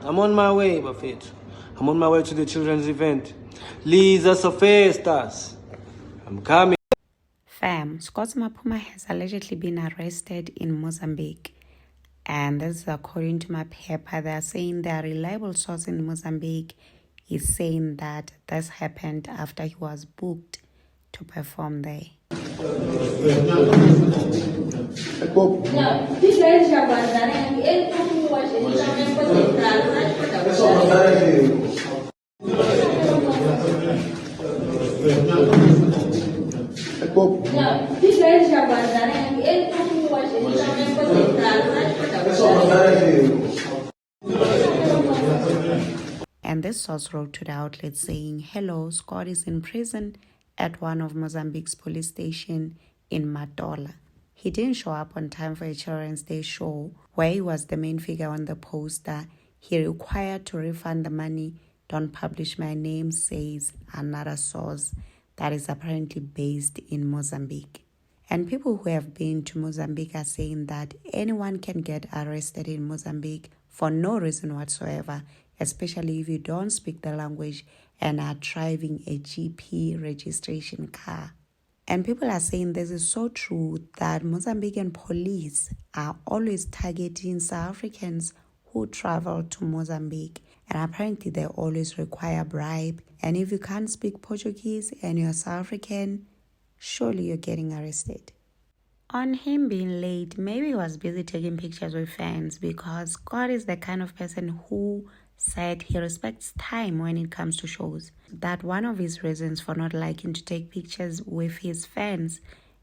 I'm on my way, Buffett. I'm on my way to the children's event. Lisa Sophistas. I'm coming. Fam, Scott Mapuma has allegedly been arrested in Mozambique. And this is according to my paper. They are saying their reliable source in Mozambique is saying that this happened after he was booked to perform there. And this source wrote to the outlet saying, "Hello, Scott is in prison at one of Mozambique's police station in Matola. He didn't show up on time for a Children's Day show where he was the main figure on the poster. He required to refund the money. Don't publish my name," says another source that is apparently based in Mozambique. And people who have been to Mozambique are saying that anyone can get arrested in Mozambique for no reason whatsoever, especially if you don't speak the language and are driving a GP registration car. And people are saying this is so true that Mozambican police are always targeting South Africans who travel to Mozambique. And apparently they always require bribe. And if you can't speak Portuguese and you're South African, surely you're getting arrested. On him being late, maybe he was busy taking pictures with fans, because Scott is the kind of person who said he respects time when it comes to shows. That one of his reasons for not liking to take pictures with his fans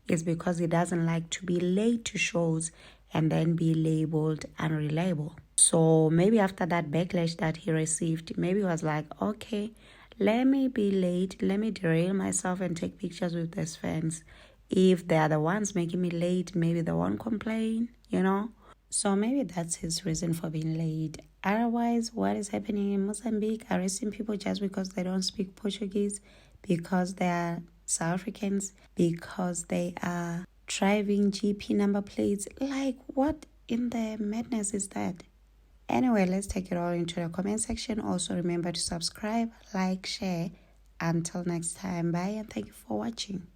is because he doesn't like to be late to shows and then be labeled unreliable. So maybe after that backlash that he received, maybe he was like, okay, let me be late, let me derail myself and take pictures with these fans. If they are the ones making me late, maybe they won't complain, you know? So maybe that's his reason for being late. Otherwise, what is happening in Mozambique? Arresting people just because they don't speak Portuguese, because they are South Africans, because they are driving GP number plates. Like, what in the madness is that? Anyway, let's take it all into the comment section. Also, remember to subscribe, like, share. Until next time, bye, and thank you for watching.